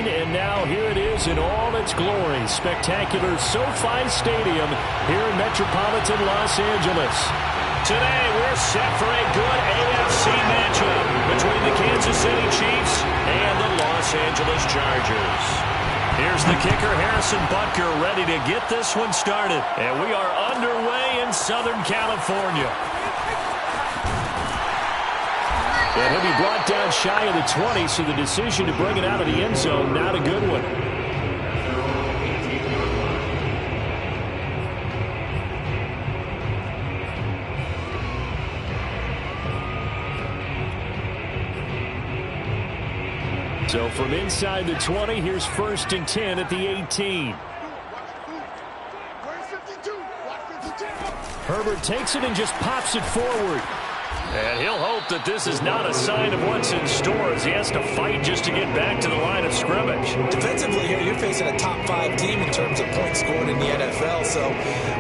scene, and now here it is in all its glory. Spectacular SoFi Stadium here in metropolitan Los Angeles. Today we're set for a good AFC matchup between the Kansas City Chiefs and the Los Angeles Chargers. Here's the kicker, Harrison Butker, ready to get this one started. And we are underway in Southern California. And he'll be brought down shy of the 20, so the decision to bring it out of the end zone, not a good one. So from inside the 20, here's 1st and 10 at the 18. Herbert takes it and just pops it forward. And he'll hope that this is not a sign of what's in store as he has to fight just to get back to the line of scrimmage. Defensively here, you're facing a top 5 team in terms of points scored in the NFL. So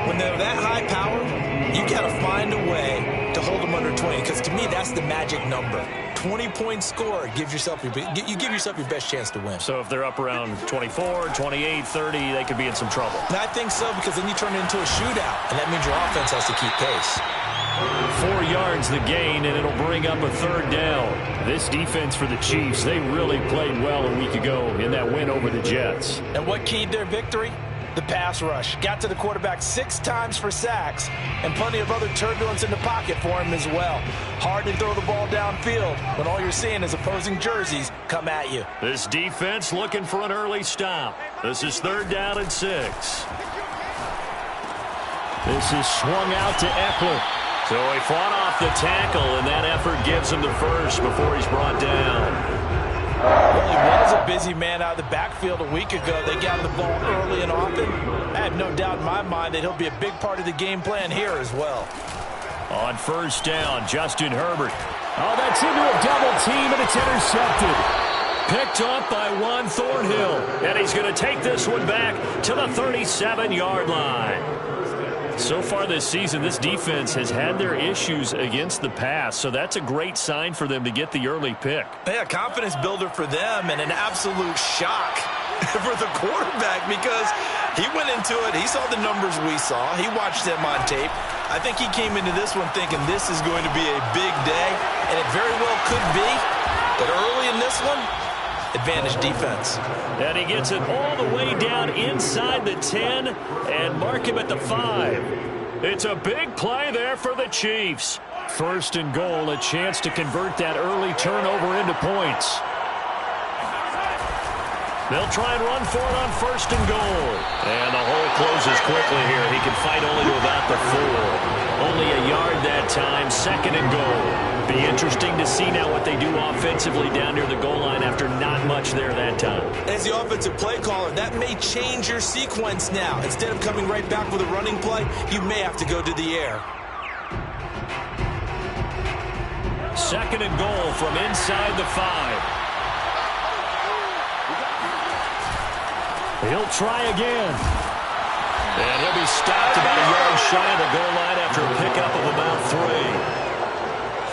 when they're that high powered, you got to find a way to hold them under 20. Because to me, that's the magic number. 20-point score gives yourself you give yourself your best chance to win. So if they're up around 24, 28, 30, they could be in some trouble. And I think so, because then you turn it into a shootout, and that means your offense has to keep pace. 4 yards the gain, and it'll bring up a 3rd down. This defense for the Chiefs, they really played well a week ago in that win over the Jets. And what keyed their victory? The pass rush. Got to the quarterback 6 times for sacks, and plenty of other turbulence in the pocket for him as well. Hard to throw the ball downfield when all you're seeing is opposing jerseys come at you. This defense looking for an early stop. This is 3rd down and 6. This is swung out to Eckler. So he fought off the tackle, and that effort gives him the first before he's brought down. Well, he was a busy man out of the backfield a week ago. They got him the ball early and often. I have no doubt in my mind that he'll be a big part of the game plan here as well. On 1st down, Justin Herbert. Oh, that's into a double team, and it's intercepted. Picked up by Juan Thornhill. And he's going to take this one back to the 37-yard line. So far this season, this defense has had their issues against the pass, so that's a great sign for them to get the early pick. Yeah, confidence builder for them and an absolute shock for the quarterback because he went into it. He saw the numbers we saw. He watched them on tape. I think he came into this one thinking this is going to be a big day, and it very well could be. But early in this one, advantage defense. And he gets it all the way down inside the 10 and mark him at the 5. It's a big play there for the Chiefs. 1st and goal, a chance to convert that early turnover into points. They'll try and run for it on 1st and goal. And the hole closes quickly here. He can fight only to about the 4. Only a yard that time, 2nd and goal. Be interesting to see now what they do offensively down near the goal line after not much there that time. As the offensive play caller, that may change your sequence now. Instead of coming right back with a running play, you may have to go to the air. 2nd and goal from inside the 5. He'll try again. And he'll be stopped about a yard shy of the goal line after a pickup of about 3.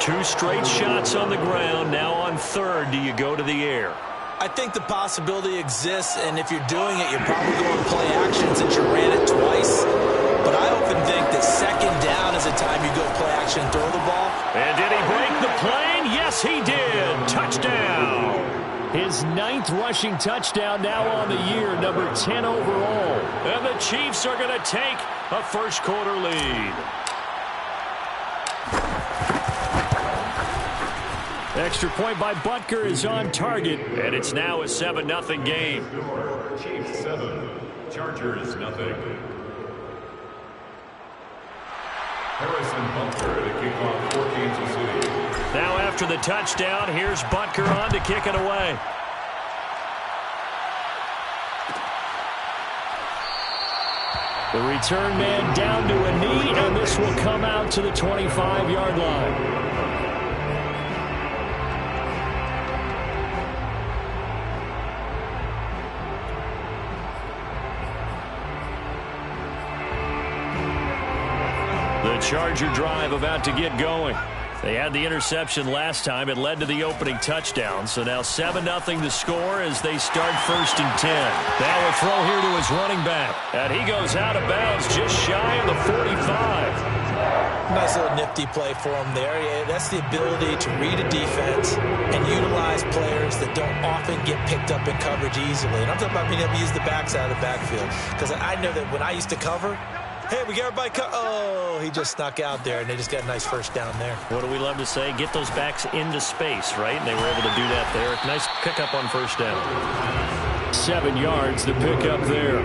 2 straight shots on the ground. Now on 3rd, do you go to the air? I think the possibility exists, and if you're doing it, you're probably going to play action since you ran it twice. But I often think that 2nd down is the time you go play action, throw the ball. And did he break the plane? Yes, he did. Touchdown. His 9th rushing touchdown now on the year, number 10 overall. And the Chiefs are going to take a 1st quarter lead. Extra point by Butker is on target, and it's now a 7-0 game. Chiefs 7, Chargers 0. Harrison Butker to kick off for Kansas City. Now after the touchdown, here's Butker on to kick it away. The return man down to a knee, and this will come out to the 25-yard line. The Charger drive about to get going. They had the interception last time. It led to the opening touchdown. So now 7-0 the score as they start 1st and 10. Now a throw here to his running back. And he goes out of bounds just shy of the 45. Nice little nifty play for him there. Yeah, that's the ability to read a defense and utilize players that don't often get picked up in coverage easily. And I'm talking about being able to use the backside of the backfield. Because I know that when I used to cover, hey, we got everybody oh, he just snuck out there, and they just got a nice first down there. What do we love to say? Get those backs into space, right? And they were able to do that there. Nice pickup on first down. 7 yards to pick up there.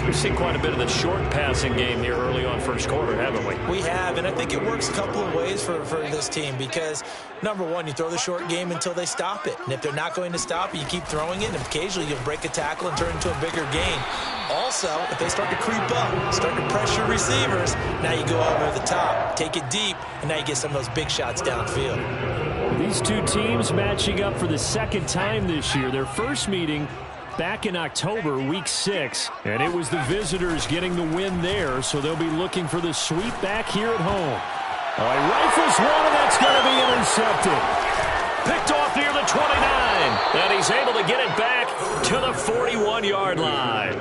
We've seen quite a bit of the short passing game here early on first quarter, haven't we? We have, and I think it works a couple of ways for this team because, number one, you throw the short game until they stop it. And if they're not going to stop it, you keep throwing it, and occasionally you'll break a tackle and turn it into a bigger gain. Also, if they start to creep up, start to pressure receivers, now you go over the top, take it deep, and now you get some of those big shots downfield. These two teams matching up for the second time this year. Their first meeting back in October, week 6, and it was the visitors getting the win there, so they'll be looking for the sweep back here at home. He rifles one, and that's going to be intercepted. Picked off near the 29, and he's able to get it back to the 41-yard line.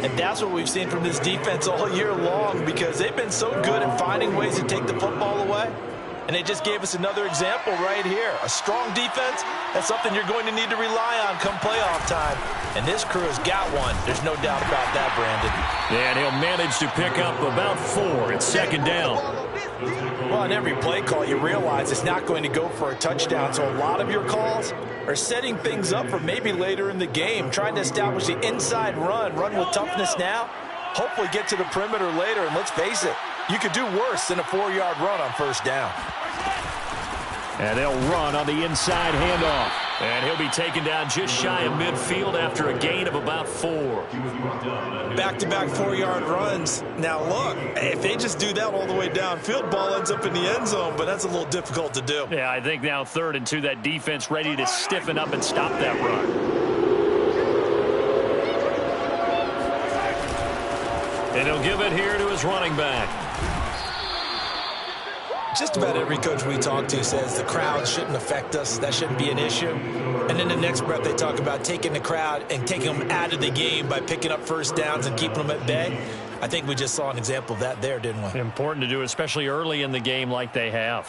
And that's what we've seen from this defense all year long because they've been so good at finding ways to take the football away. And they just gave us another example right here. A strong defense, that's something you're going to need to rely on come playoff time. And this crew has got one. There's no doubt about that, Brandon. And he'll manage to pick up about 4. It's 2nd down. Well, on every play call, you realize it's not going to go for a touchdown. So a lot of your calls are setting things up for maybe later in the game, trying to establish the inside run with toughness now, hopefully get to the perimeter later. And let's face it, you could do worse than a 4-yard run on first down. And they'll run on the inside handoff. And he'll be taken down just shy of midfield after a gain of about 4. Back-to-back 4-yard runs. Now, look, if they just do that all the way downfield, ball ends up in the end zone, but that's a little difficult to do. Yeah, I think now 3rd and 2, that defense ready to stiffen up and stop that run. And he'll give it here to his running back. Just about every coach we talk to says the crowd shouldn't affect us. That shouldn't be an issue. And in the next breath, they talk about taking the crowd and taking them out of the game by picking up first downs and keeping them at bay. I think we just saw an example of that there, didn't we? Important to do, especially early in the game like they have.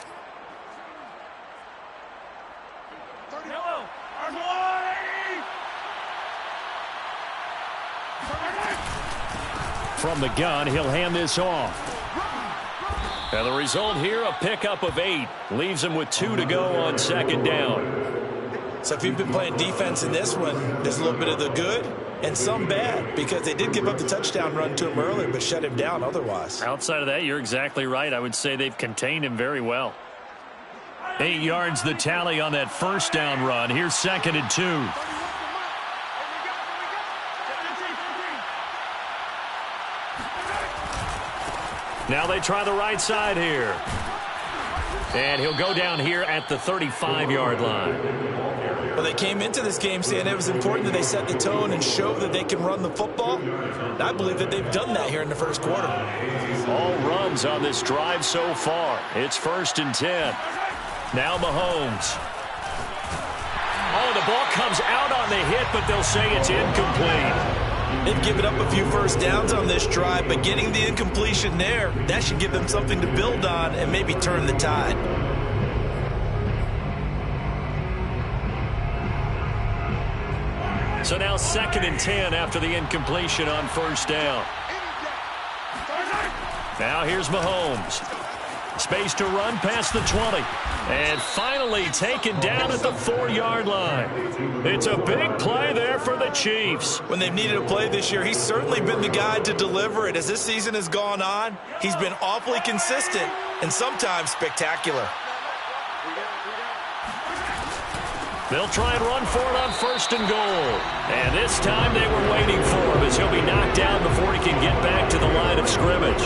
From the gun, he'll hand this off. And the result here, a pickup of 8. Leaves him with 2 to go on 2nd down. So if you've been playing defense in this one, there's a little bit of the good and some bad because they did give up the touchdown run to him earlier but shut him down otherwise. Outside of that, you're exactly right. I would say they've contained him very well. 8 yards the tally on that first down run. Here's 2nd and 2. Now they try the right side here. And he'll go down here at the 35-yard line. Well, they came into this game saying it was important that they set the tone and show that they can run the football. And I believe that they've done that here in the first quarter. All runs on this drive so far. It's 1st and 10. Now Mahomes. Oh, the ball comes out on the hit, but they'll say it's incomplete. They've given up a few first downs on this drive, but getting the incompletion there, that should give them something to build on and maybe turn the tide. So now 2nd and 10 after the incompletion on first down. Now here's Mahomes. Space to run past the 20. And finally taken down at the 4-yard line. It's a big play there for the Chiefs. When they've needed a play this year, he's certainly been the guy to deliver it. As this season has gone on, he's been awfully consistent and sometimes spectacular. They'll try and run for it on 1st and goal. And this time they were waiting for him as he'll be knocked down before he can get back to the line of scrimmage.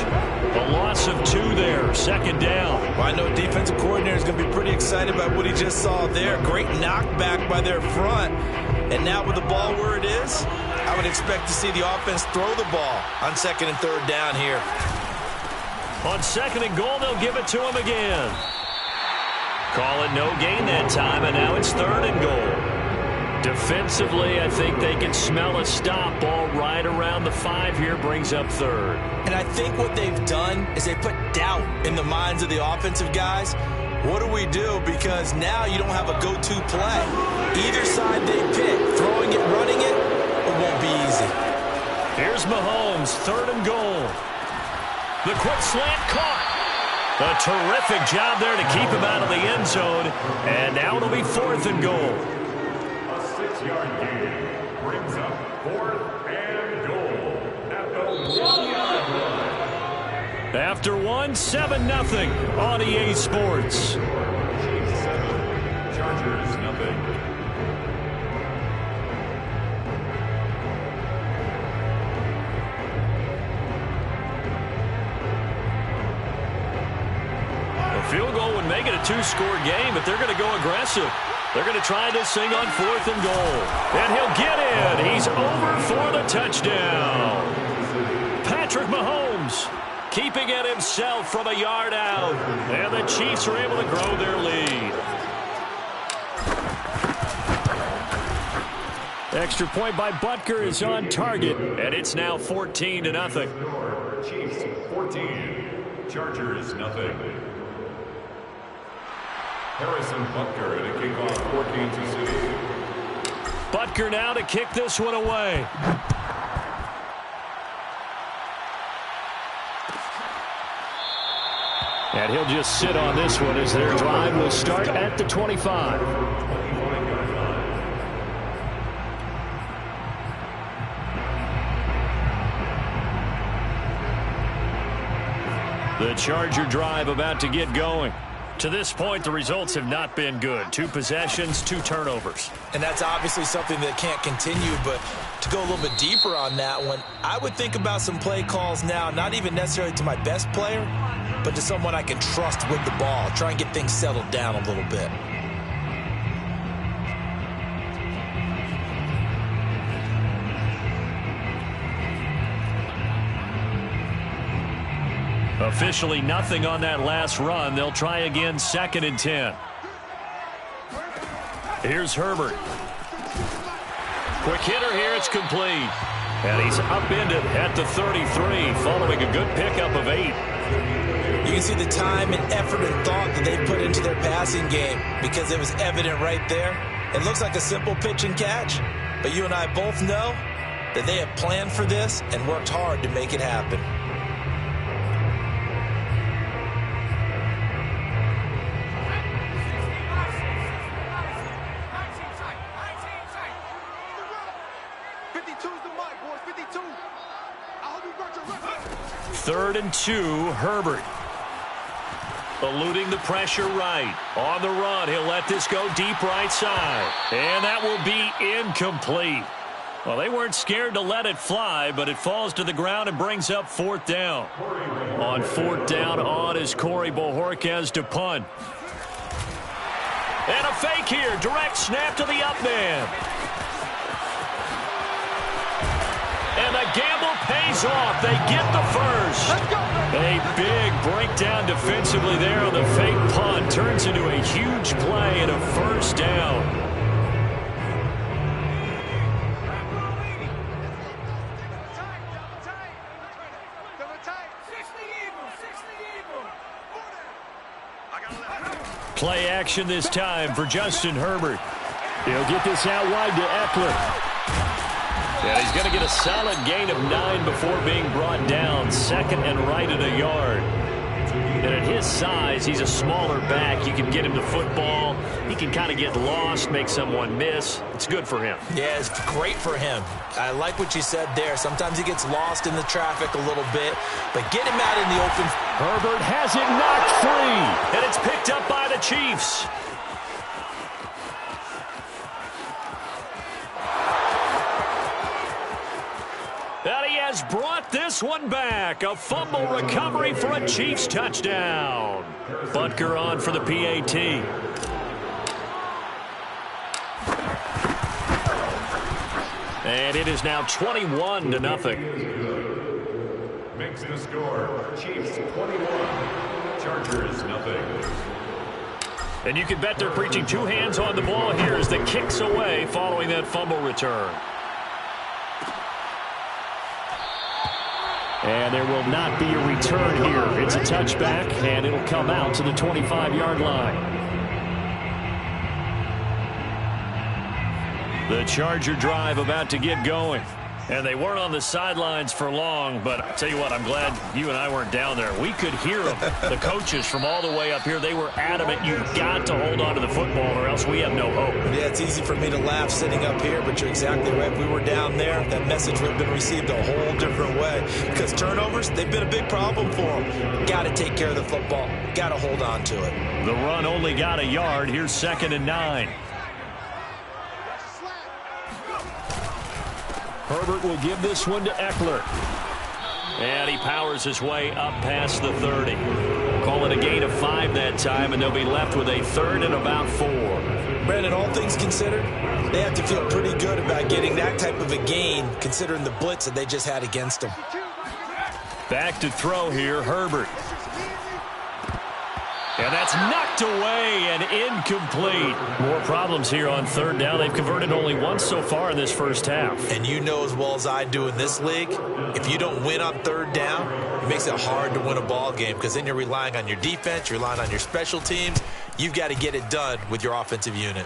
A loss of 2 there, 2nd down. Well, I know a defensive coordinator is going to be pretty excited about what he just saw there. Great knockback by their front. And now with the ball where it is, I would expect to see the offense throw the ball on 2nd and 3rd down here. On 2nd and goal, they'll give it to him again. Call it no gain that time, and now it's 3rd and goal. Defensively, I think they can smell a stop. Ball right around the 5 here, brings up 3rd. And I think what they've done is they put doubt in the minds of the offensive guys. What do we do? Because now you don't have a go-to play. Either side they pick, throwing it, running it, it won't be easy. Here's Mahomes, 3rd and goal. The quick slant caught. A terrific job there to keep him out of the end zone. And now it'll be 4th and goal. A 6-yard gain brings up 4th and goal at the 1-yard line. After 7-0 on EA Sports. Chiefs 7, Chargers nothing. Field goal would make it a 2-score game, but they're going to go aggressive. They're going to try this thing on 4th and goal. And he'll get in. He's over for the touchdown. Patrick Mahomes keeping it himself from a yard out. And the Chiefs are able to grow their lead. Extra point by Butker is on target. And it's now 14-0. Chiefs 14, Chargers nothing. Harrison Butker at a kickoff 14 to City. Butker now to kick this one away. And he'll just sit on this one as their drive will start at the 25. The Charger drive about to get going. To this point, the results have not been good. 2 possessions, 2 turnovers. And that's obviously something that can't continue, but to go a little bit deeper on that one, I would think about some play calls now, not even necessarily to my best player, but to someone I can trust with the ball. Try and get things settled down a little bit. Officially nothing on that last run. They'll try again, 2nd and 10. Here's Herbert. Quick hitter here, it's complete. And he's upended at the 33, following a good pickup of 8. You can see the time and effort and thought that they put into their passing game because it was evident right there. It looks like a simple pitch and catch, but you and I both know that they have planned for this and worked hard to make it happen. Third and 2, Herbert. Eluding the pressure right. On the run, he'll let this go deep right side. And that will be incomplete. Well, they weren't scared to let it fly, but it falls to the ground and brings up 4th down. On 4th down, on is Corey Bojorquez to punt. And a fake here. Direct snap to the up man. And the gamble pays off. They get the first. A big breakdown defensively there on the fake punt. Turns into a huge play and a 1st down. Play action this time for Justin Herbert. He'll get this out wide to Eckler. And he's going to get a solid gain of 9 before being brought down. 2nd and right at a yard. And at his size, he's a smaller back. You can get him the football. He can kind of get lost, make someone miss. It's good for him. Yeah, it's great for him. I like what you said there. Sometimes he gets lost in the traffic a little bit, but get him out in the open. Herbert has it knocked free, and it's picked up by the Chiefs. And he has brought this one back. A fumble recovery for a Chiefs touchdown. Butker on for the PAT. And it is now 21-0. Makes the score. Chiefs 21, Chargers nothing. And you can bet they're preaching two hands on the ball here as the kick's away following that fumble return. And there will not be a return here. It's a touchback, and it'll come out to the 25-yard line. The Charger drive about to get going. And they weren't on the sidelines for long, but I'll tell you what, I'm glad you and I weren't down there. We could hear them, the coaches from all the way up here. They were adamant, you've got to hold on to the football or else we have no hope. Yeah, it's easy for me to laugh sitting up here, but you're exactly right. If we were down there, that message would have been received a whole different way. Because turnovers, they've been a big problem for them. Got to take care of the football. Got to hold on to it. The run only got a yard. Here's 2nd and 9. Herbert will give this one to Eckler. And he powers his way up past the 30. Call it a gain of 5 that time, and they'll be left with a 3rd and about 4. Brandon, all things considered, they have to feel pretty good about getting that type of a gain, considering the blitz that they just had against them. Back to throw here, Herbert. And that's knocked away and incomplete. More problems here on 3rd down. They've converted only once so far in this first half. And you know as well as I do in this league, if you don't win on 3rd down, it makes it hard to win a ball game because then you're relying on your defense, you're relying on your special teams. You've got to get it done with your offensive unit.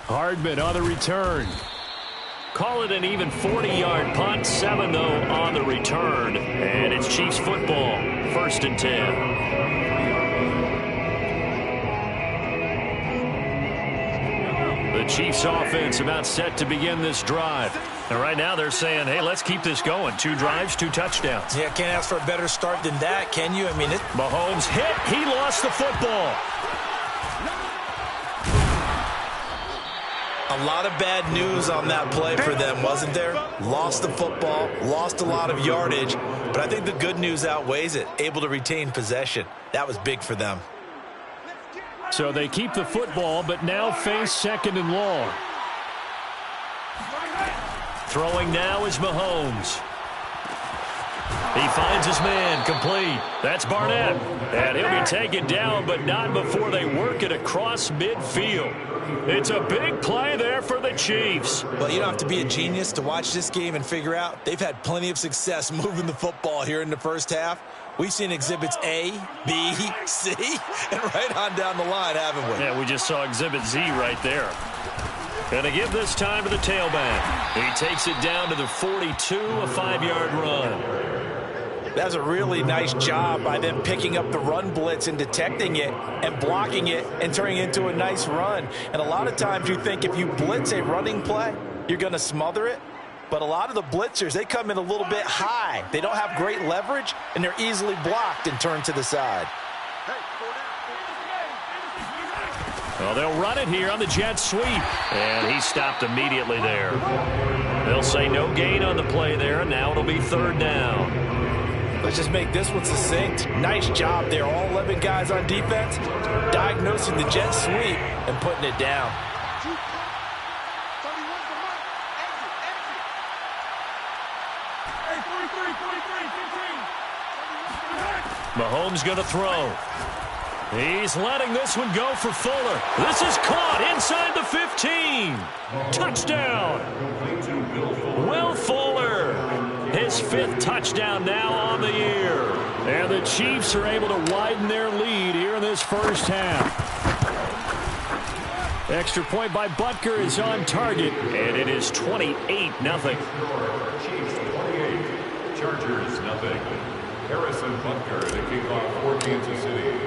Hardman on the return. Call it an even 40-yard punt. 7, though, on the return. And it's Chiefs football. 1st and 10. The Chiefs offense about set to begin this drive. And right now they're saying, hey, let's keep this going. 2 drives, 2 touchdowns. Yeah, can't ask for a better start than that, can you? I mean, Mahomes hit. He lost the football. A lot of bad news on that play for them, wasn't there? Lost the football, lost a lot of yardage, but I think the good news outweighs it. Able to retain possession. That was big for them. So they keep the football, but now face 2nd and long. Throwing now is Mahomes. He finds his man, complete. That's Barnett. And he'll be taken down, but not before they work it across midfield. It's a big play there for the Chiefs. Well, you don't have to be a genius to watch this game and figure out they've had plenty of success moving the football here in the first half. We've seen exhibits A, B, C, and right on down the line, haven't we? Yeah, we just saw exhibit Z right there. And to give this time to the tailback. He takes it down to the 42, a 5-yard run. That's a really nice job by them picking up the run blitz and detecting it and blocking it and turning it into a nice run. And a lot of times you think if you blitz a running play, you're going to smother it. But a lot of the blitzers, they come in a little bit high. They don't have great leverage, and they're easily blocked and turned to the side. Well, they'll run it here on the jet sweep. And he stopped immediately there. They'll say no gain on the play there, and now it'll be 3rd down. Let's just make this one succinct. Nice job there. All 11 guys on defense diagnosing the jet sweep and putting it down. Mahomes going to throw. He's letting this one go for Fuller. This is caught inside the 15. Touchdown. Will Fuller. His 5th touchdown now on the year. And the Chiefs are able to widen their lead here in this first half. Extra point by Butker is on target. And it is 28-0. Chiefs 28, Chargers nothing. Harrison Butker to kick off for Kansas City.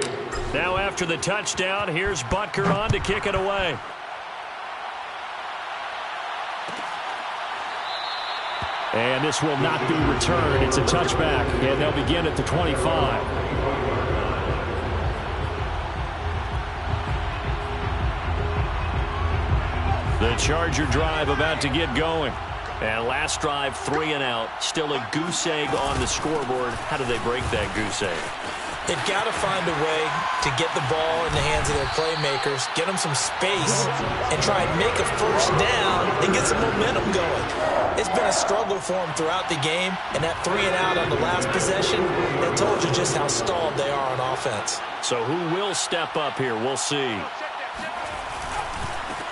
Now after the touchdown, here's Butker on to kick it away. And this will not be returned. It's a touchback, and they'll begin at the 25. The Charger drive about to get going. And last drive, 3 and out. Still a goose egg on the scoreboard. How do they break that goose egg? They've got to find a way to get the ball in the hands of their playmakers, get them some space, and try and make a first down and get some momentum going. It's been a struggle for them throughout the game, and that 3 and out on the last possession, that told you just how stalled they are on offense. So who will step up here? We'll see.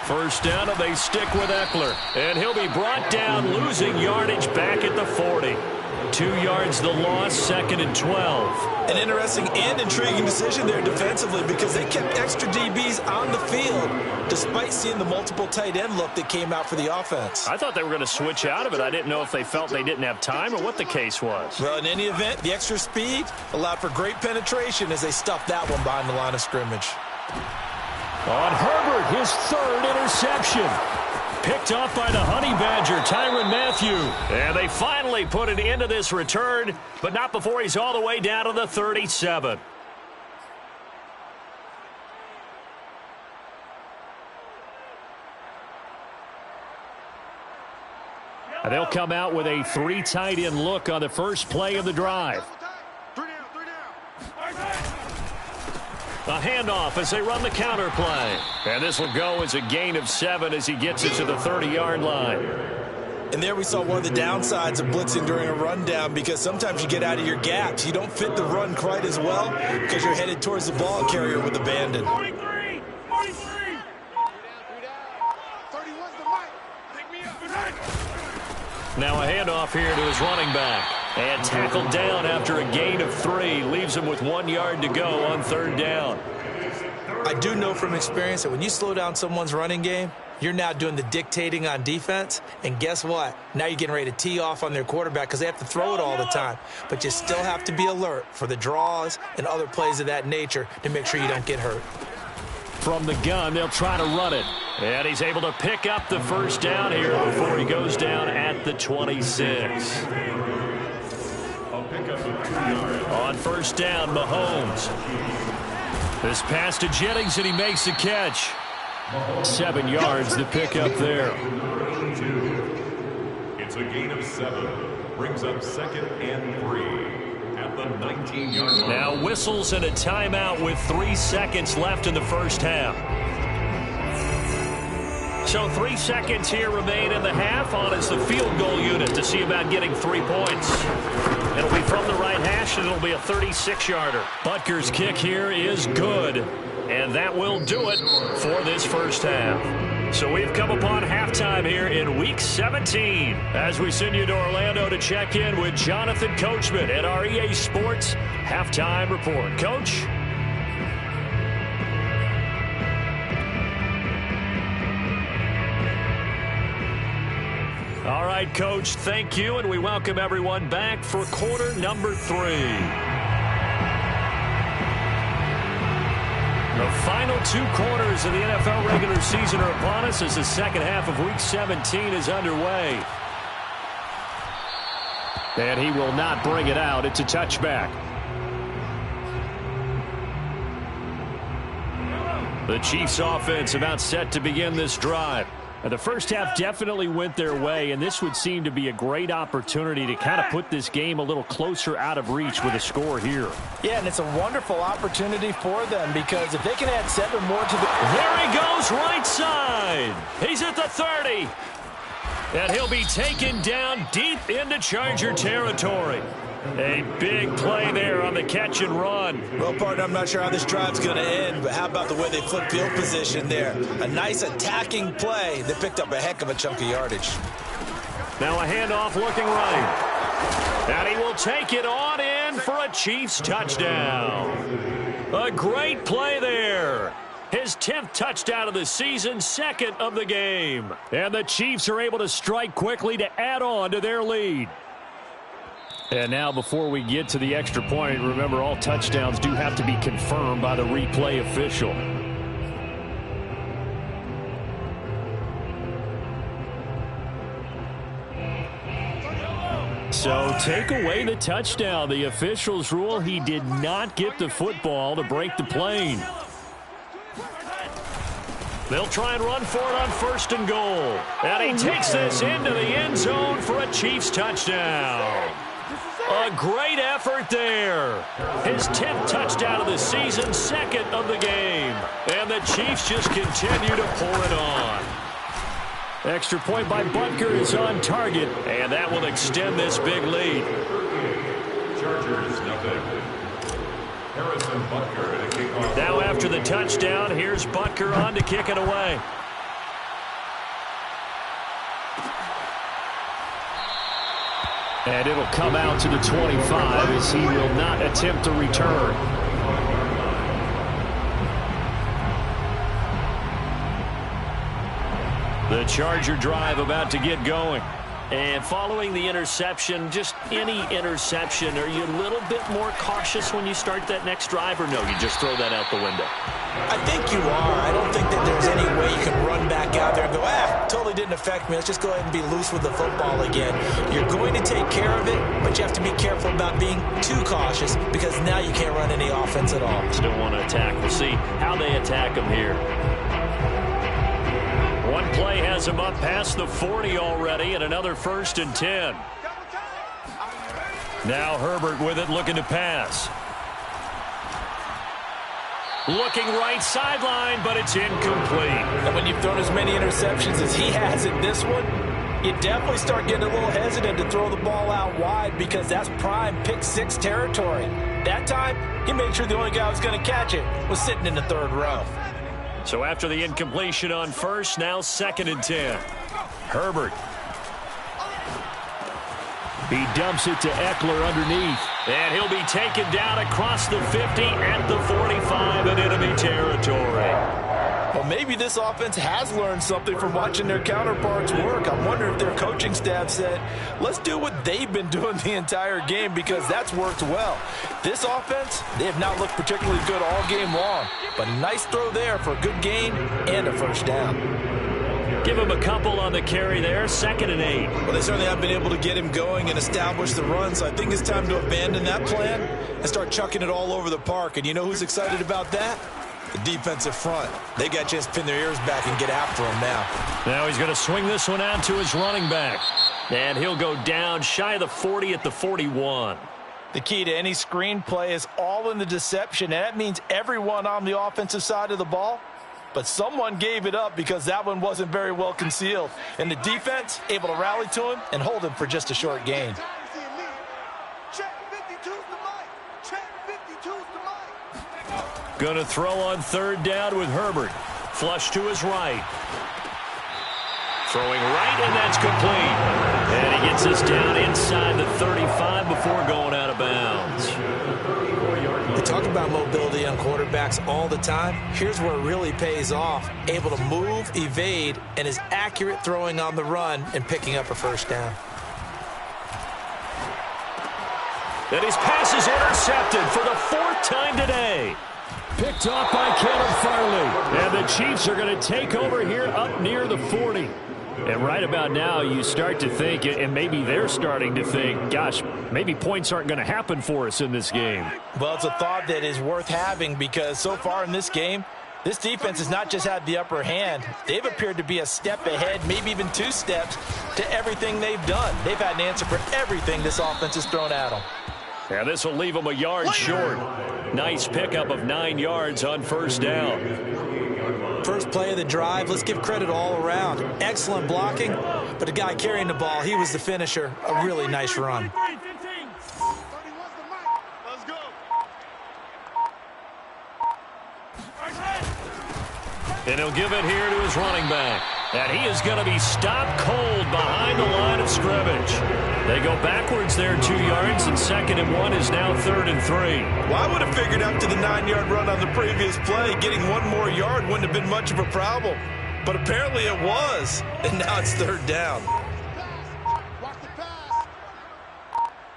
First down, and they stick with Eckler. And he'll be brought down, losing yardage back at the 40. 2 yards the loss, 2nd and 12. An interesting and intriguing decision there defensively because they kept extra DBs on the field despite seeing the multiple tight end look that came out for the offense. I thought they were going to switch out of it. I didn't know if they felt they didn't have time or what the case was. Well, in any event, the extra speed allowed for great penetration as they stuffed that one behind the line of scrimmage. On Herbert, his 3rd interception. Picked off by the Honey Badger, Tyrann Mathieu. And they finally put an end to this return, but not before he's all the way down to the 37. And they'll come out with a 3 tight end look on the first play of the drive. A handoff as they run the counter play. And this will go as a gain of 7 as he gets it to the 30-yard line. And there we saw one of the downsides of blitzing during a rundown because sometimes you get out of your gaps. You don't fit the run quite as well because you're headed towards the ball carrier with abandon. 43! 43! Now a handoff here to his running back. And tackled down after a gain of 3. Leaves him with 1 yard to go on 3rd down. I do know from experience that when you slow down someone's running game, you're now doing the dictating on defense. And guess what? Now you're getting ready to tee off on their quarterback because they have to throw it all the time. But you still have to be alert for the draws and other plays of that nature to make sure you don't get hurt. From the gun, they'll try to run it. And he's able to pick up the first down here before he goes down at the 26. On first down, Mahomes. This pass to Jennings, and he makes the catch. 7 yards to pick up there. It's a gain of 7. Brings up 2nd and 3 at the 19-yard line. Now whistles and a timeout with 3 seconds left in the first half. So 3 seconds here remain in the half. On is the field goal unit to see about getting 3 points. It'll be from the right hash, and it'll be a 36-yarder. Butker's kick here is good, and that will do it for this first half. So we've come upon halftime here in Week 17 as we send you to Orlando to check in with Jonathan Coachman at our EA Sports Halftime Report. Coach? All right, Coach, thank you, and we welcome everyone back for quarter number 3. The final 2 quarters of the NFL regular season are upon us as the second half of Week 17 is underway. And he will not bring it out. It's a touchback. The Chiefs offense about set to begin this drive. The first half definitely went their way, and this would seem to be a great opportunity to kind of put this game a little closer out of reach with a score here. Yeah, and it's a wonderful opportunity for them because if they can add 7 more to the... There he goes, right side. He's at the 30. And he'll be taken down deep into Charger territory. A big play there on the catch and run. Well, partner, I'm not sure how this drive's going to end, but how about the way they flip field position there? A nice attacking play that picked up a heck of a chunk of yardage. Now a handoff looking right. And he will take it on in for a Chiefs touchdown. A great play there. His 10th touchdown of the season, 2nd of the game. And the Chiefs are able to strike quickly to add on to their lead. And now before we get to the extra point, remember all touchdowns do have to be confirmed by the replay official. So take away the touchdown. The officials rule he did not get the football to break the plane. They'll try and run for it on 1st and goal. And he takes this into the end zone for a Chiefs touchdown. A great effort there. His 10th touchdown of the season, 2nd of the game. And the Chiefs just continue to pour it on. Extra point by Butker is on target, and that will extend this big lead. Chargers, nothing. Harrison Butker to kick off. Now after the touchdown, here's Butker on to kick it away. And it'll come out to the 25 as he will not attempt to return. The Charger drive about to get going. And following the interception, just any interception, are you a little bit more cautious when you start that next drive, or no, you just throw that out the window? I think you are. I don't think that there's any way you can run back out there and go, totally didn't affect me. Let's just go ahead and be loose with the football again. You're going to take care of it, but you have to be careful about being too cautious because now you can't run any offense at all. Still want to attack. We'll see how they attack them here. One play has him up past the 40 already, and another 1st and 10. Now Herbert with it, looking to pass. Looking right sideline, but it's incomplete. And when you've thrown as many interceptions as he has in this one, you definitely start getting a little hesitant to throw the ball out wide because that's prime pick 6 territory. That time, he made sure the only guy who was going to catch it was sitting in the 3rd row. So after the incompletion on 1st, now 2nd and 10. Herbert. He dumps it to Eckler underneath. And he'll be taken down across the 50 at the 45 in enemy territory. Well, maybe this offense has learned something from watching their counterparts work. I wonder if their coaching staff said, let's do what they've been doing the entire game because that's worked well. This offense, they have not looked particularly good all game long. But a nice throw there for a good gain and a 1st down. Give him a couple on the carry there, 2nd and 8. Well, they certainly have been able to get him going and establish the run, so I think it's time to abandon that plan and start chucking it all over the park. And you know who's excited about that? The defensive front. They got a chance to pin their ears back and get after him now. Now he's going to swing this one out to his running back. And he'll go down shy of the 40 at the 41. The key to any screen play is all in the deception, and that means everyone on the offensive side of the ball. But someone gave it up because that one wasn't very well concealed. And the defense able to rally to him and hold him for just a short gain. Going to throw on 3rd down with Herbert. Flush to his right. Throwing right, and that's complete. And he gets us down inside the 35 before going out of bounds. They talk about mobility on quarterbacks all the time. Here's where it really pays off. Able to move, evade, and is accurate throwing on the run and picking up a 1st down. And his pass is intercepted for the 4th time today. Picked off by Caleb Farley. And the Chiefs are going to take over here up near the 40. And right about now, you start to think, and maybe they're starting to think, gosh, maybe points aren't going to happen for us in this game. Well, it's a thought that is worth having because so far in this game, this defense has not just had the upper hand. They've appeared to be a step ahead, maybe even 2 steps to everything they've done. They've had an answer for everything this offense has thrown at them. Yeah, this will leave them a yard short. Nice pickup of 9 yards on 1st down. First play of the drive, let's give credit all around. Excellent blocking, but the guy carrying the ball, he was the finisher. A really nice run. And he'll give it here to his running back. And he is going to be stopped cold behind the line of scrimmage. They go backwards there 2 yards, and 2nd and 1 is now 3rd and 3. Well, I would have figured after the 9-yard run on the previous play, getting 1 more yard wouldn't have been much of a problem. But apparently it was, and now it's 3rd down. Watch the pass.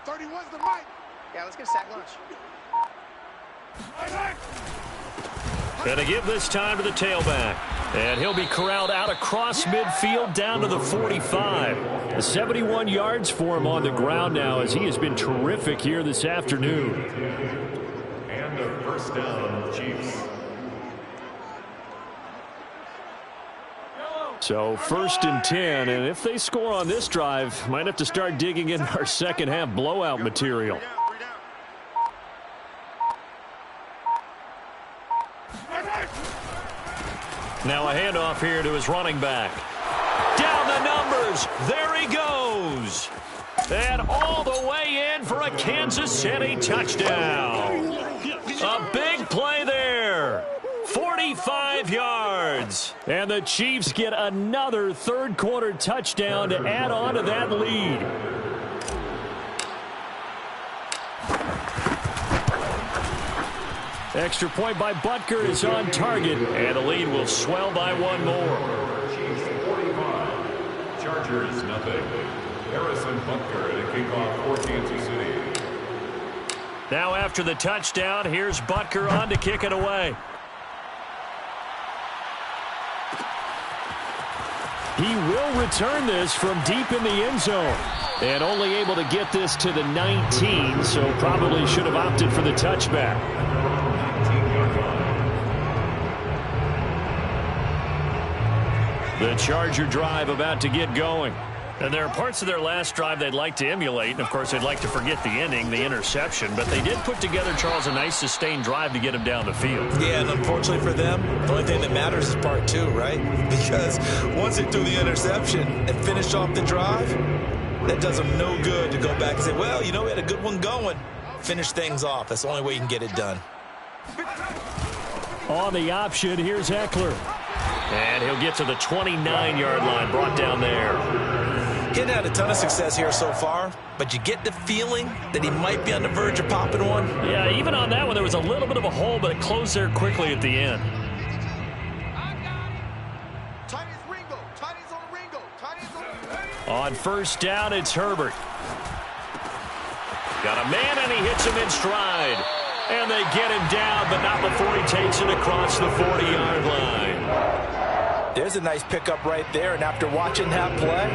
31's the mic. Yeah, let's get a sack lunch. And to give this time to the tailback. And he'll be corralled out across midfield down to the 45. 71 yards for him on the ground now as he has been terrific here this afternoon. And a 1st down, Chiefs. So 1st and 10, and if they score on this drive, might have to start digging in our second half blowout material. Now a handoff here to his running back. Down fires. There he goes. And all the way in for a Kansas City touchdown. A big play there. 45 yards. And the Chiefs get another third-quarter touchdown to add on to that lead. Extra point by Butker is on target, and the lead will swell by one more. Chiefs 45, Chargers nothing. Harrison Butker at a kickoff for Kansas City. Now after the touchdown, here's Butker on to kick it away. He will return this from deep in the end zone. And only able to get this to the 19, so probably should have opted for the touchback. The Charger drive about to get going. And there are parts of their last drive they'd like to emulate. And, of course, they'd like to forget the ending, the interception. But they did put together, Charles, a nice sustained drive to get him down the field. Yeah, and unfortunately for them, the only thing that matters is part two, right? Because once they threw the interception and finished off the drive, that does them no good to go back and say, well, you know, we had a good one going. Finish things off. That's the only way you can get it done. On the option, here's Eckler. And he'll get to the 29-yard line, brought down there. He hadn't had a ton of success here so far, but you get the feeling that he might be on the verge of popping one. Yeah, even on that one, there was a little bit of a hole, but it closed there quickly at the end. On first down, it's Herbert. Got a man, and he hits him in stride. And they get him down, but not before he takes it across the 40-yard line. There's a nice pickup right there, and after watching that play,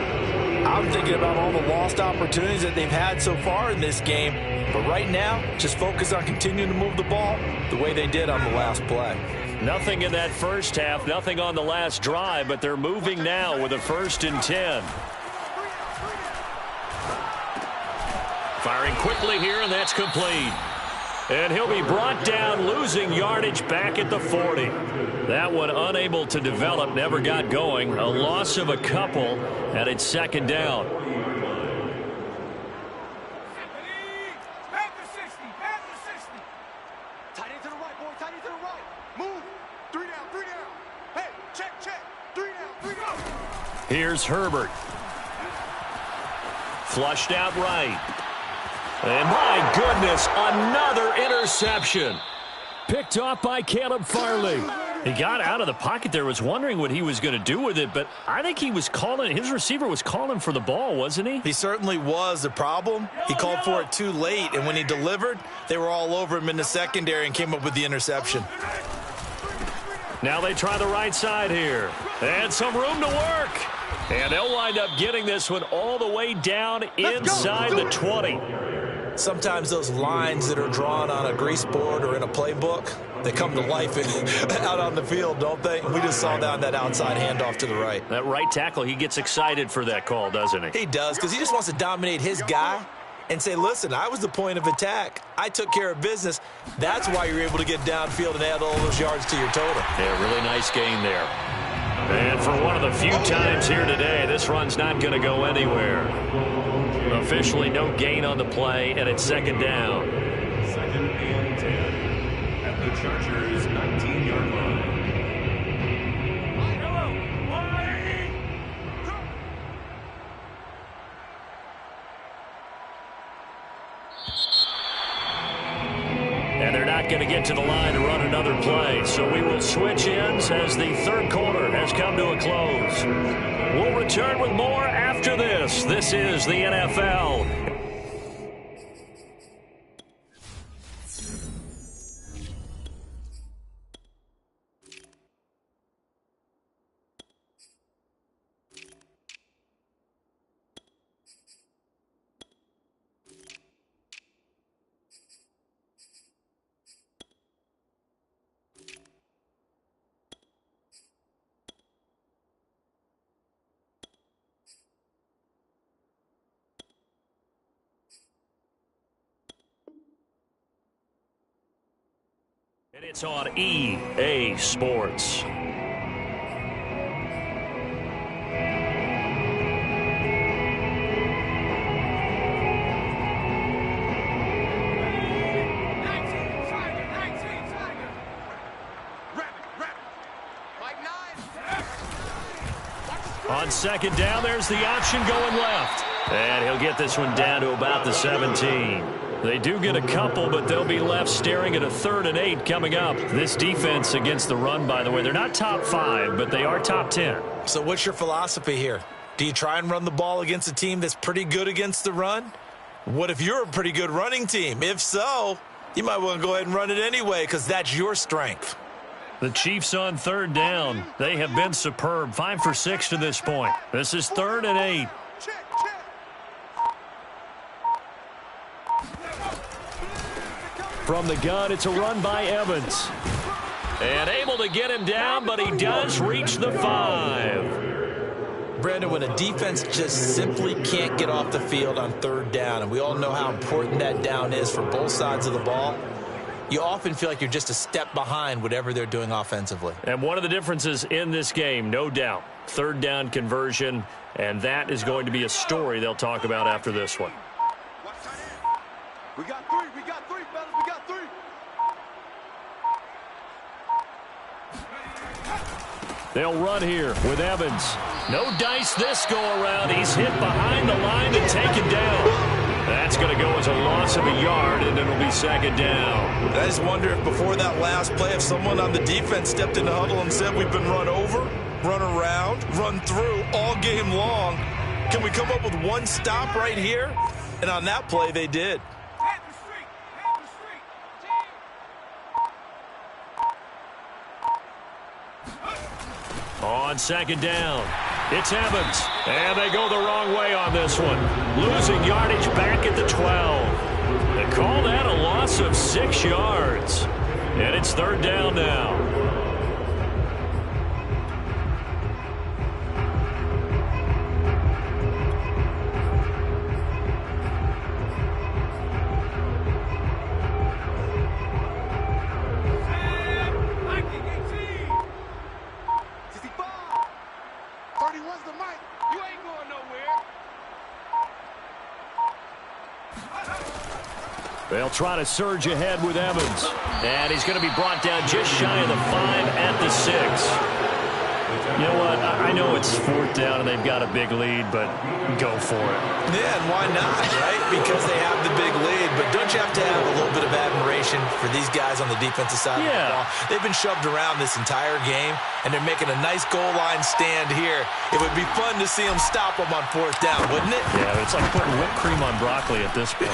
I'm thinking about all the lost opportunities that they've had so far in this game. But right now, just focus on continuing to move the ball the way they did on the last play. Nothing in that first half, nothing on the last drive, but they're moving now with a 1st and 10. Firing quickly here, and that's complete. And he'll be brought down, losing yardage back at the 40. That one unable to develop, never got going. A loss of a couple, and it's 2nd down. Back to 60. Tight end to the right, boy. Tight end to the right. Move. 3 down. Hey, check. 3 down. Here's Herbert. Flushed out right. And my goodness, another interception. Picked off by Caleb Farley. He got out of the pocket there, was wondering what he was going to do with it, but I think he was calling, his receiver was calling for the ball, wasn't he? He certainly was. The problem, he called for it too late, and when he delivered, they were all over him in the secondary and came up with the interception. Now they try the right side here. And some room to work. And they'll wind up getting this one all the way down inside the 20. Sometimes those lines that are drawn on a grease board or in a playbook, they come to life out on the field, don't they? We just saw that on that outside handoff to the right. That right tackle, he gets excited for that call, doesn't he? He does, because he just wants to dominate his guy and say, listen, I was the point of attack. I took care of business. That's why you're able to get downfield and add all those yards to your total. Yeah, really nice gain there. And for one of the few times here today, this run's not going to go anywhere. Officially no gain on the play, and it's 2nd down. 2nd and 10 at the Chargers' 19-yard line. And they're not going to get to the line to run another play. So we will switch ends as the 3rd quarter has come to a close. We'll return with more after this. This is the NFL. And it's on EA Sports. On second down, there's the option going left. And he'll get this one down to about the 17. They do get a couple, but they'll be left staring at a 3rd and 8 coming up. This defense against the run, by the way, they're not top 5, but they are top 10. So what's your philosophy here? Do you try and run the ball against a team that's pretty good against the run? What if you're a pretty good running team? If so, you might want to go ahead and run it anyway because that's your strength. The Chiefs on 3rd down. They have been superb. 5 for 6 to this point. This is 3rd and 8. Check. From the gun, it's a run by Evans. And able to get him down, but he does reach the 5. Brandon, when a defense just simply can't get off the field on 3rd down, and we all know how important that down is for both sides of the ball, you often feel like you're just a step behind whatever they're doing offensively. And one of the differences in this game, no doubt, 3rd down conversion, and that is going to be a story they'll talk about after this one. We got 3, fellas, we got 3. They'll run here with Evans. No dice this go-around. He's hit behind the line and taken down. That's going to go as a loss of a yard, and it'll be 2nd down. I just wonder if before that last play, if someone on the defense stepped in the huddle and said, we've been run over, run around, run through all game long. Can we come up with one stop right here? And on that play, they did. On 2nd down, it's Evans. And they go the wrong way on this one. Losing yardage back at the 12. They call that a loss of 6 yards. And it's 3rd down now. They'll try to surge ahead with Evans. And he's going to be brought down just shy of the 5 at the 6. You know what? I know it's 4th down and they've got a big lead, but go for it. Yeah, and why not, right? Because they have the big lead. But don't you have to have a little bit of admiration for these guys on the defensive side of the ball? They've been shoved around this entire game, and they're making a nice goal line stand here. It would be fun to see them stop them on 4th down, wouldn't it? Yeah, it's like putting whipped cream on broccoli at this point.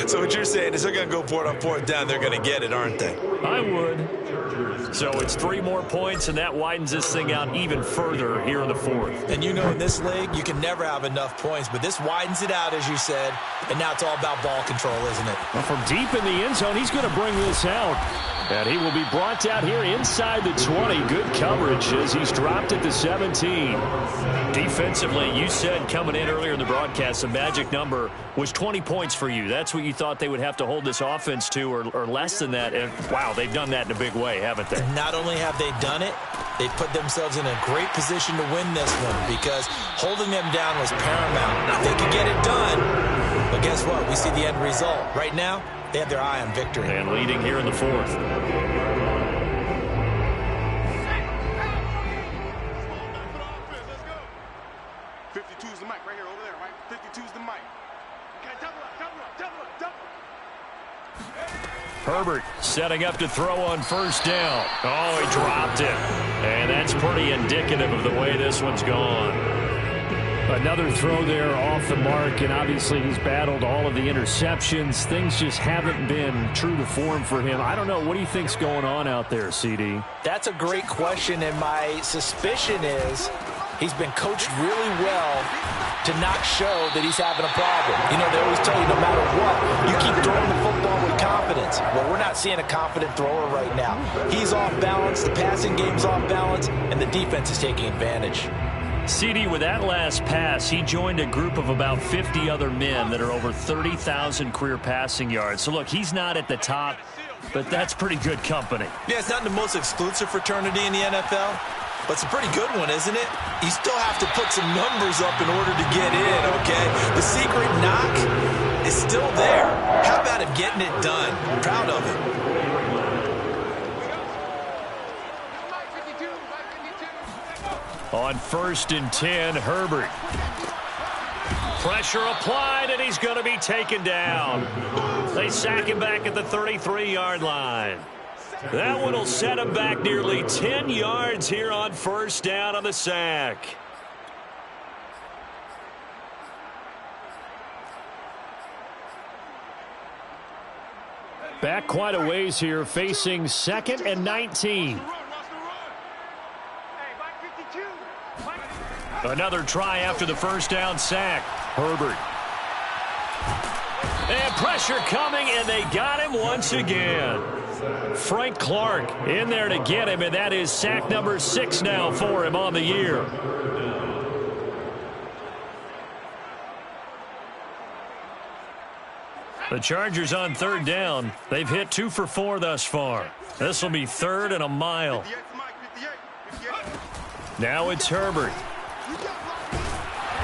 So what you're saying is they're going to go for it on 4th down. They're going to get it, aren't they? I would. So it's 3 more points, and that widens this thing out even further here in the 4th. And you know in this league, you can never have enough points, but this widens it out, as you said, and now it's all about ball control, isn't it? Well, from deep in the end zone, he's going to bring this out. And he will be brought down here inside the 20. Good coverage as he's dropped at the 17. Defensively, you said coming in earlier in the broadcast, the magic number was 20 points for you. That's what you thought they would have to hold this offense to, or less than that. And, wow, they've done that in a big way, haven't they? Not only have they done it, they put themselves in a great position to win this one because holding them down was paramount. If they could get it done, but guess what? We see the end result. Right now, they have their eye on victory. And leading here in the 4th. Herbert setting up to throw on 1st down. Oh, he dropped it. And that's pretty indicative of the way this one's gone. Another throw there off the mark, and obviously he's battled all of the interceptions. Things just haven't been true to form for him. I don't know. What do you think's going on out there, CD? That's a great question, and my suspicion is he's been coached really well to not show that he's having a problem. You know, they always tell you no matter what, you keep throwing the football with confidence. Well, we're not seeing a confident thrower right now. He's off balance, the passing game's off balance, and the defense is taking advantage. CD, with that last pass, he joined a group of about 50 other men that are over 30,000 career passing yards. So, look, he's not at the top, but that's pretty good company. Yeah, it's not the most exclusive fraternity in the NFL, but it's a pretty good one, isn't it? You still have to put some numbers up in order to get in, okay? The secret knock is still there. How about him getting it done? I'm proud of him. On 1st and 10, Herbert. Pressure applied, and he's going to be taken down. They sack him back at the 33-yard line. That one will set him back nearly 10 yards here on 1st down on the sack. Back quite a ways here, facing 2nd and 19. Another try after the 1st down sack. Herbert. And pressure coming, and they got him once again. Frank Clark in there to get him, and that is sack number 6 now for him on the year. The Chargers on 3rd down. They've hit 2 for 4 thus far. This will be 3rd and a mile. Now it's Herbert.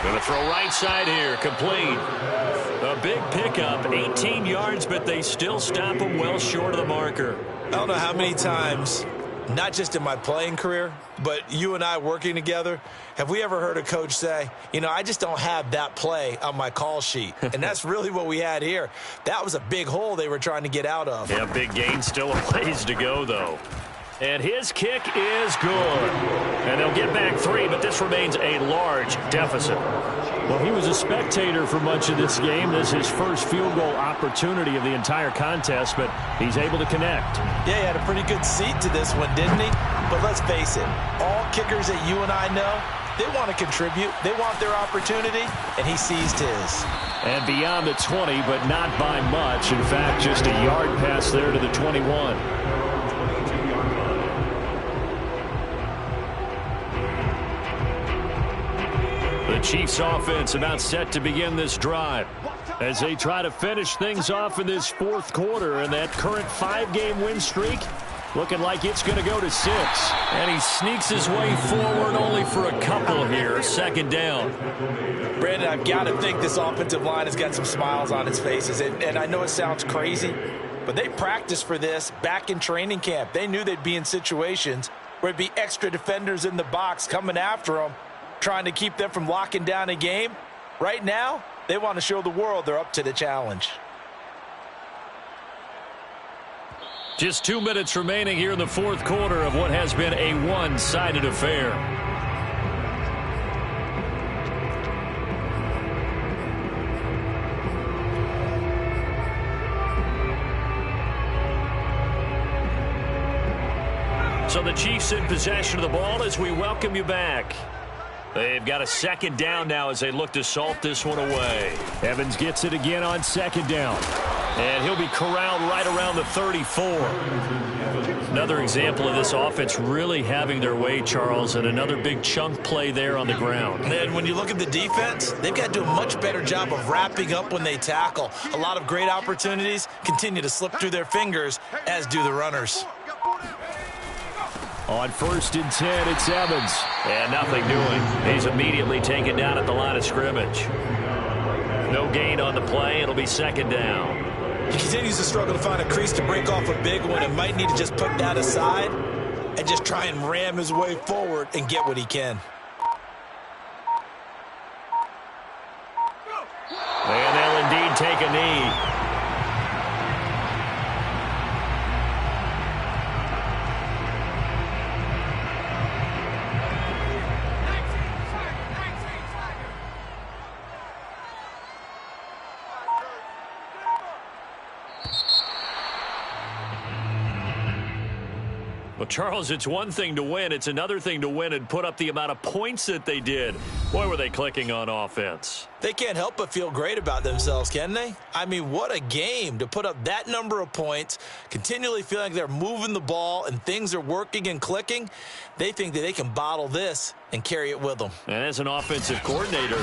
Going to throw right side here, complete. A big pickup, 18 yards, but they still stop him well short of the marker. I don't know how many times, not just in my playing career, but you and I working together, have we ever heard a coach say, you know, I just don't have that play on my call sheet. And that's really what we had here. That was a big hole they were trying to get out of. Yeah, big gain, still a ways to go, though. And his kick is good. And they'll get back 3, but this remains a large deficit. Well, he was a spectator for much of this game. This is his first field goal opportunity of the entire contest, but he's able to connect. Yeah, he had a pretty good seat to this one, didn't he? But let's face it, all kickers that you and I know, they want to contribute. They want their opportunity, and he seized his. And beyond the 20, but not by much. In fact, just a yard pass there to the 21. The Chiefs offense about set to begin this drive as they try to finish things off in this 4th quarter, and that current 5-game win streak looking like it's going to go to 6. And he sneaks his way forward only for a couple here. 2nd down. Brandon, I've got to think this offensive line has got some smiles on its faces. And I know it sounds crazy, but they practiced for this back in training camp. They knew they'd be in situations where there'd be extra defenders in the box coming after them, trying to keep them from locking down a game. Right now, they want to show the world they're up to the challenge. Just 2 minutes remaining here in the 4th quarter of what has been a one-sided affair. So the Chiefs in possession of the ball as we welcome you back. They've got a 2nd down now as they look to salt this one away. Evans gets it again on 2nd down. And he'll be corralled right around the 34. Another example of this offense really having their way, Charles, and another big chunk play there on the ground. And when you look at the defense, they've got to do a much better job of wrapping up when they tackle. A lot of great opportunities continue to slip through their fingers, as do the runners. On 1st and 10, it's Evans. And nothing doing. He's immediately taken down at the line of scrimmage. No gain on the play. It'll be 2nd down. He continues to struggle to find a crease to break off a big one and might need to just put that aside and just try and ram his way forward and get what he can. And they'll indeed take a knee. Well, Charles, it's one thing to win. It's another thing to win and put up the amount of points that they did. Boy, were they clicking on offense. They can't help but feel great about themselves, can they? I mean, what a game to put up that number of points, continually feeling like they're moving the ball and things are working and clicking. They think that they can bottle this and carry it with them. And as an offensive coordinator,